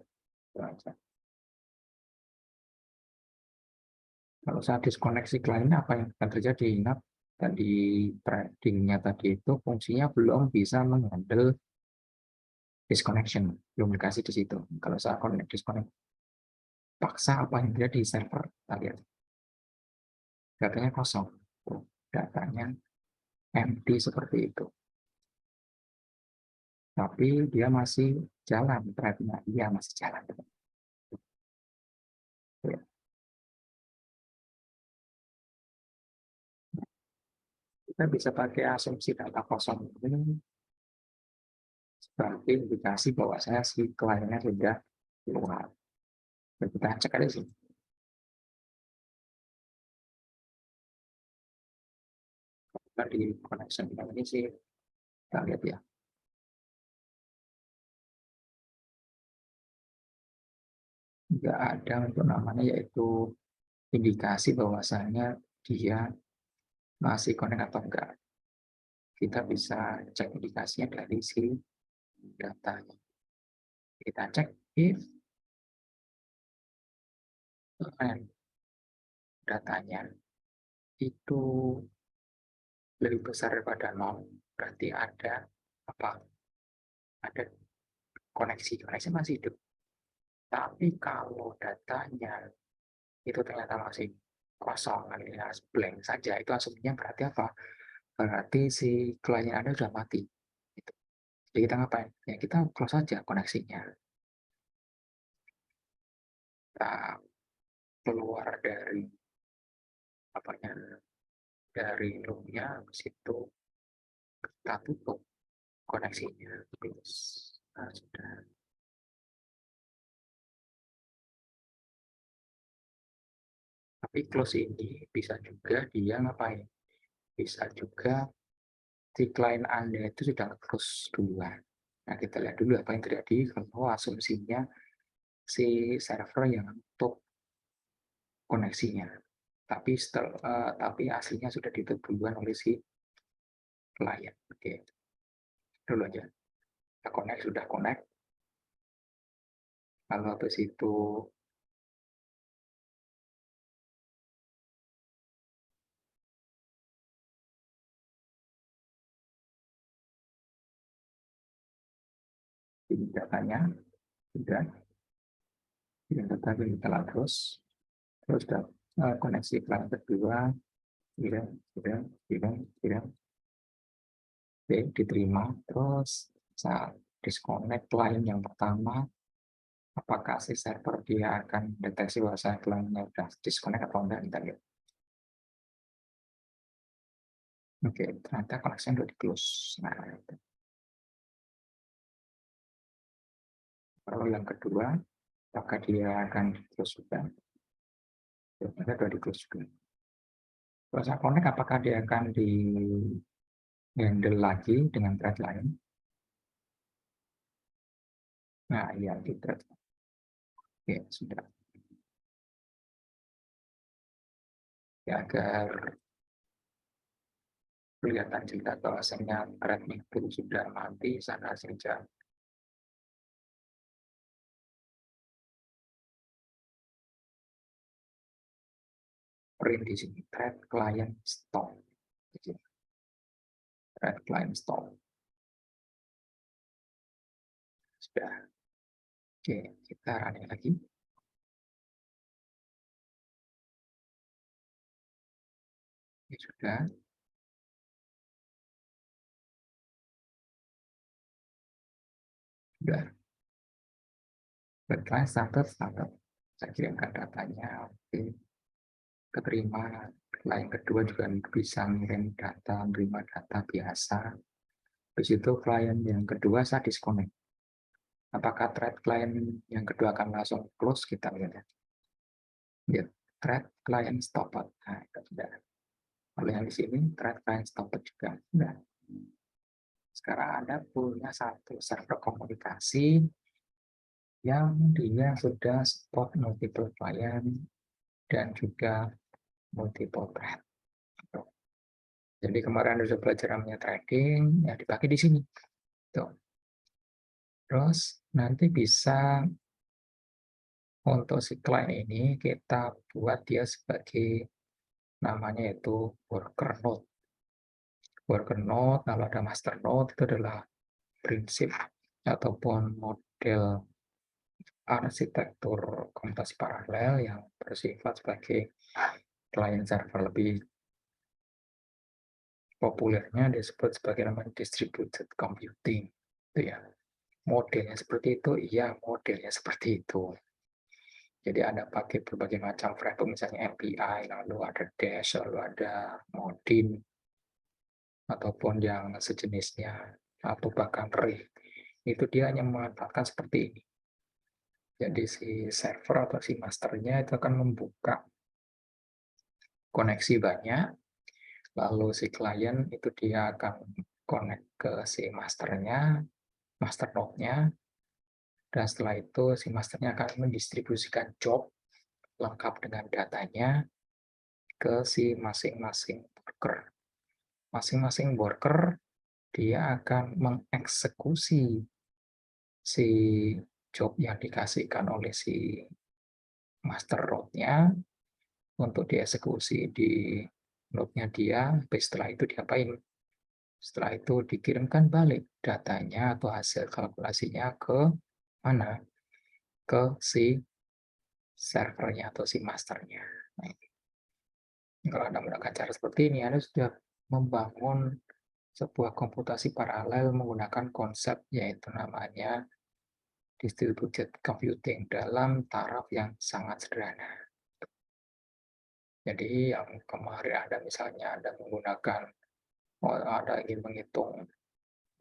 Kalau saya diskoneksi kliennya, apa yang akan terjadi? Ingat, tadi threading-nya tadi itu fungsinya belum bisa menghandle disconnection, belum dikasih di situ. Kalau saya disconnect, paksa apa yang terjadi di server, kita lihat. Datanya kosong. Datanya empty seperti itu. Tapi dia masih jalan, thread-nya. Iya, masih jalan. Ya. Kita bisa pakai asumsi data kosong ini sebagai indikasi bahwa saya si kliennya sudah keluar. Kita cek aja sih. Di connection ini sih kita lihat ya. nggak ada untuk namanya, yaitu indikasi bahwasanya dia masih connect atau enggak. Kita bisa cek indikasinya dari si datanya. Kita cek if datanya itu lebih besar daripada 0, berarti ada apa? Ada koneksi masih hidup. Tapi kalau datanya itu ternyata masih kosong alias blank saja, itu asumsinya berarti apa? Berarti si klien Anda sudah mati. Gitu. Jadi kita ngapain? Ya kita close saja koneksinya. Kita keluar dari apanya, dari loopnya, habis itu kita tutup koneksinya. Terus, nah, sudah. Tapi close ini bisa juga dia ngapain? Bisa juga si klien Anda itu sudah close duluan. Nah, kita lihat dulu apa yang terjadi kalau asumsinya si server yang tutup koneksinya. Tapi aslinya sudah ditutup duluan oleh si klien. Oke, dulu aja. Kita connect, sudah connect. Lalu habis itu ini datanya sudah yang data kita terus koneksi klien kedua, tidak, oke, diterima. Terus saat disconnect klien yang pertama, apakah si server dia akan deteksi bahwa kliennya sudah disconnect atau enggak, kita lihat. Oke, ternyata koneksinya sudah di close. Nah, itu. Kalau yang kedua, apakah dia akan di close juga? Ternyata sudah di close juga. Kalau saya connect, apakah dia akan di handle lagi dengan thread lain? Nah, iya, di thread. Oke, sudah. Ya, agar kelihatan jelas bahwasanya thread itu sudah mati, sana saja. Print di sini, thread client stop. Thread client stop. Sudah. Oke, kita running lagi. Ini sudah. Sudah. Thread client started. Saya kirimkan datanya. Oke. Keterima. Klien kedua juga bisa ngirim data, menerima data biasa. Habis itu klien yang kedua saya disconnect. Apakah thread klien yang kedua akan langsung close? Kita lihat ya. Lihat, thread client stopped. Nah, itu sudah. Kalau yang di sini, thread client stopped juga. Sudah. Sekarang Anda punya satu server komunikasi yang dia sudah support multiple client dan juga multiple thread. Jadi kemarin Anda sudah belajar namanya threading, ya dipakai di sini. Tuh. Terus nanti bisa untuk si client ini kita buat dia sebagai namanya itu worker node. Worker node, kalau ada master node itu adalah prinsip ataupun model arsitektur komutasi paralel yang bersifat sebagai client server. Lebih populernya disebut sebagai namanya distributed computing. Itu ya. Modelnya seperti itu, iya modelnya seperti itu. Jadi Anda pakai berbagai macam framework, misalnya MPI, lalu ada Dash, lalu ada Modin, ataupun yang sejenisnya, atau bahkan Ray. Itu dia hanya memanfaatkan seperti ini. Jadi si server atau si masternya itu akan membuka koneksi banyak, lalu si klien itu dia akan connect ke si masternya, master node-nya, Dan setelah itu si masternya akan mendistribusikan job lengkap dengan datanya ke si masing-masing worker. Masing-masing worker dia akan mengeksekusi si job yang dikasihkan oleh si master node-nya untuk dieksekusi di node-nya dia. Setelah itu diapain? Setelah itu dikirimkan balik datanya atau hasil kalkulasinya ke mana? Ke si servernya atau si masternya. Nah, kalau Anda menggunakan cara seperti ini, Anda sudah membangun sebuah komputasi paralel menggunakan konsep yaitu namanya distributed computing dalam taraf yang sangat sederhana. Jadi yang kemarin Anda misalnya Anda menggunakan, Anda ingin menghitung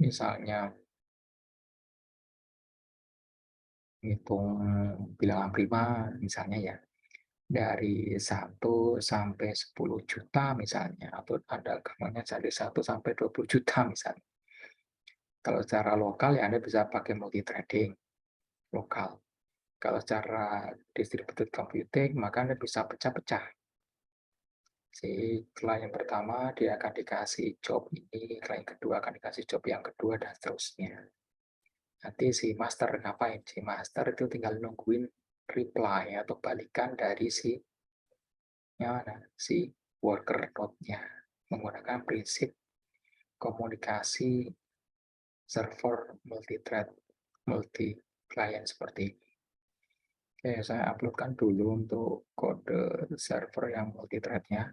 misalnya menghitung bilangan prima misalnya ya, dari 1 sampai 10 juta misalnya, atau ada gambarnya dari 1 sampai 20 juta misalnya. Kalau secara lokal ya Anda bisa pakai multi threading lokal. Kalau secara distributed computing maka Anda bisa pecah-pecah. Si klien pertama dia akan dikasih job ini, klien kedua akan dikasih job yang kedua, dan seterusnya. Nanti si master ngapain? Si master itu tinggal nungguin reply atau balikan dari si worker node-nya menggunakan prinsip komunikasi server multi-thread, multi-client seperti ini. Oke, saya uploadkan dulu untuk kode server yang multi-thread-nya.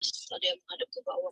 atas, ada yang menghadap ke bawah.